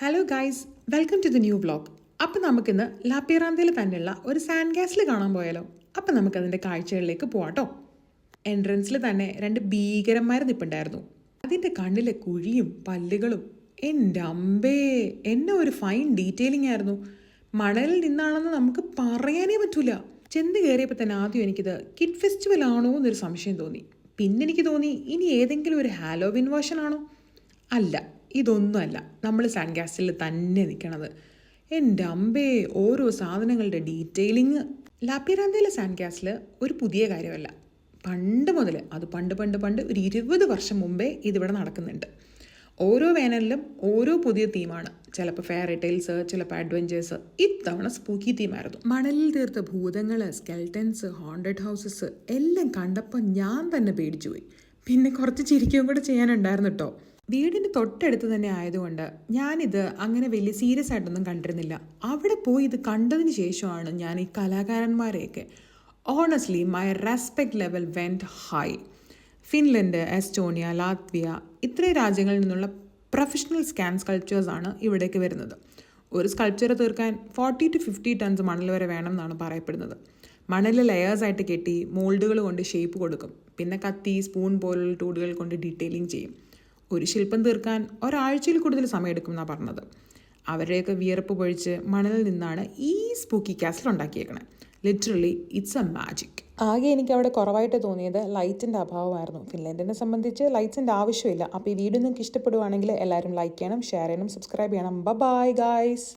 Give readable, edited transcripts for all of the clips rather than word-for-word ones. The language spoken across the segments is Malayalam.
Hello guys, welcome to the new vlog. അപ്പം നമുക്കിന്ന് ലാപ്പിറാന്തയിൽ തന്നെയുള്ള ഒരു സാൻഡ് കാസിൽ കാണാൻ പോയാലോ? അപ്പം നമുക്കതിൻ്റെ കാഴ്ചകളിലേക്ക് പോവാട്ടോ. എൻട്രൻസിൽ തന്നെ രണ്ട് ഭീകരന്മാർ നിൽപ്പുണ്ടായിരുന്നു. അതിൻ്റെ കണ്ണിലെ കുഴിയും പല്ലുകളും എൻ്റെ അമ്പേ, എന്നെ ഒരു ഫൈൻ ഡീറ്റെയിലിംഗ് ആയിരുന്നു. മണലിൽ നിന്നാണെന്ന് നമുക്ക് പറയാനേ പറ്റൂല. ചെന്ന് കയറിയപ്പോൾ തന്നെ ആദ്യം എനിക്കിത് കിഡ് ഫെസ്റ്റിവൽ ആണോ എന്നൊരു സംശയം തോന്നി. പിന്നെ എനിക്ക് തോന്നി ഇനി ഏതെങ്കിലും ഒരു ഹാലോവിൻ വേർഷൻ ആണോ. അല്ല, ഇതൊന്നുമല്ല, നമ്മൾ സാൻഡ് കാസിലിൽ തന്നെ നിൽക്കണത്. എൻ്റെ അമ്പേ, ഓരോ സാധനങ്ങളുടെ ഡീറ്റെയിലിങ്. ലാപ്പിറാന്തയിലെ സാൻഡ് കാസിൽ ഒരു പുതിയ കാര്യമല്ല. പണ്ട് മുതൽ, അത് പണ്ട് പണ്ട് പണ്ട് ഒരു 20 വർഷം മുമ്പേ ഇതിവിടെ നടക്കുന്നുണ്ട്. ഓരോ വേനലിലും ഓരോ പുതിയ തീമാണ്. ചിലപ്പോൾ ഫെയറി ടെയിൽസ്, ചിലപ്പോൾ അഡ്വഞ്ചേഴ്സ്. ഇത്തവണ സ്പൂക്കി തീമായിരുന്നു. മണലിൽ തീർത്ത ഭൂതങ്ങൾ, സ്കെൽട്ടൻസ്, ഹോണ്ടഡ് ഹൗസസ് എല്ലാം കണ്ടപ്പോൾ ഞാൻ തന്നെ പേടിച്ചു പോയി. പിന്നെ കുറച്ച് ചിരിക്കുകയും കൂടെ ചെയ്യാനുണ്ടായിരുന്നു കേട്ടോ. വീടിന് തൊട്ടടുത്ത് തന്നെ ആയതുകൊണ്ട് ഞാനിത് അങ്ങനെ വലിയ സീരിയസ് ആയിട്ടൊന്നും കണ്ടിരുന്നില്ല. അവിടെ പോയി ഇത് കണ്ടതിന് ശേഷമാണ് ഞാൻ ഈ കലാകാരന്മാരെയൊക്കെ honestly my respect level went high. Finland, Estonia, Latvia ഇത്രയും രാജ്യങ്ങളിൽ നിന്നുള്ള പ്രൊഫഷണൽ സ്കൾപ്ചേഴ്സാണ് ഇവിടേക്ക് വരുന്നത്. ഒരു സ്കൾപ്ചർ തീർക്കാൻ 40 to 50 ടൺസ് മണൽ വരെ വേണം എന്നാണ് പറയപ്പെടുന്നത്. മണൽ ലെയേഴ്സായിട്ട് കെട്ടി മോൾഡുകൾ കൊണ്ട് ഷേപ്പ് കൊടുക്കും. പിന്നെ കത്തി, സ്പൂൺ പോലുള്ള ടൂളുകൾ കൊണ്ട് ഡീറ്റെയിലിംഗ് ചെയ്യും. ഒരു ശില്പം തീർക്കാൻ ഒരാഴ്ചയിൽ കൂടുതൽ സമയമെടുക്കും എന്നാണ് പറഞ്ഞത്. അവരുടെയൊക്കെ വിയർപ്പ് പൊഴിച്ച് മണലിൽ നിന്നാണ് ഈ സ്പൂക്കി കാസിൽ ഉണ്ടാക്കിയേക്കണേ. Literally it's a magic. ആകെ എനിക്ക് അവിടെ കുറവായിട്ട് തോന്നിയത് ലൈറ്റിൻ്റെ അഭാവമായിരുന്നു. ഫിൻലൻഡിനെ സംബന്ധിച്ച് ലൈറ്റ്സിൻ്റെ ആവശ്യമില്ല. അപ്പോൾ ഈ വീഡിയോ നിങ്ങൾക്ക് ഇഷ്ടപ്പെടുവാണെങ്കിൽ എല്ലാവരും ലൈക്ക് ചെയ്യണം, ഷെയർ ചെയ്യണം, സബ്സ്ക്രൈബ് ചെയ്യണം. Bye guys.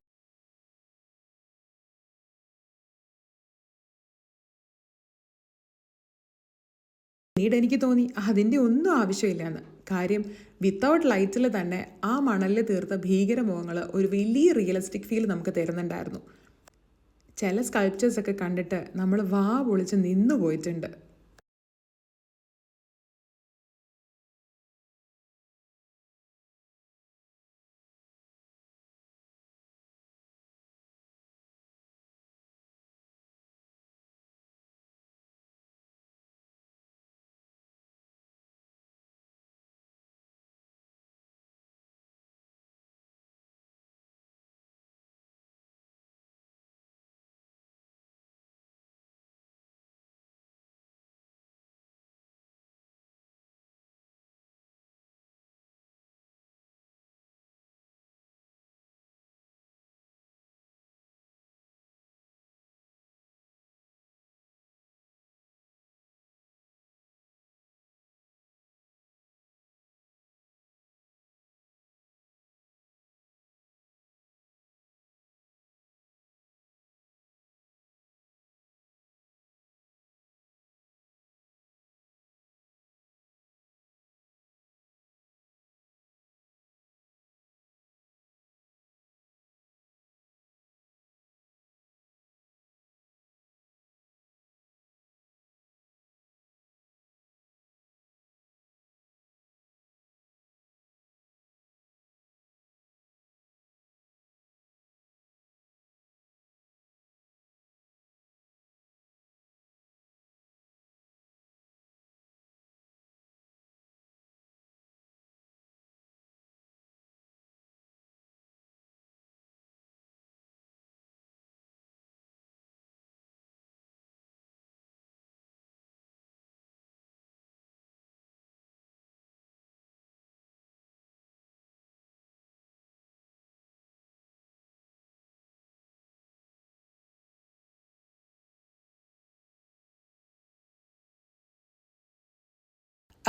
പിന്നീട് എനിക്ക് തോന്നി അതിൻ്റെ ഒന്നും ആവശ്യമില്ലാന്ന്. കാര്യം വിത്തൗട്ട് ലൈറ്റിൽ തന്നെ ആ മണലിൽ തീർത്ത ഭീകരമുഖങ്ങൾ ഒരു വലിയ റിയലിസ്റ്റിക് ഫീൽ നമുക്ക് തരുന്നുണ്ടായിരുന്നു. ചില സ്കൾപ്ചേഴ്സൊക്കെ കണ്ടിട്ട് നമ്മൾ വാ പൊളിച്ച് നിന്നു പോയിട്ടുണ്ട്.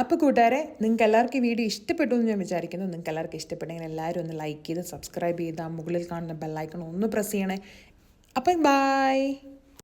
അപ്പോൾ കൂട്ടുകാരെ, നിങ്ങൾക്ക് എല്ലാവർക്കും ഈ വീഡിയോ ഇഷ്ടപ്പെട്ടു എന്ന് ഞാൻ വിചാരിക്കുന്നു. നിങ്ങൾക്ക് എല്ലാവർക്കും ഇഷ്ടപ്പെട്ടെങ്കിൽ എല്ലാവരും ഒന്ന് ലൈക്ക് ചെയ്ത് സബ്സ്ക്രൈബ് ചെയ്താൽ മുകളിൽ കാണുന്ന ബെല്ലൈക്കൺ ഒന്ന് പ്രസ് ചെയ്യണേ. അപ്പം ബൈ.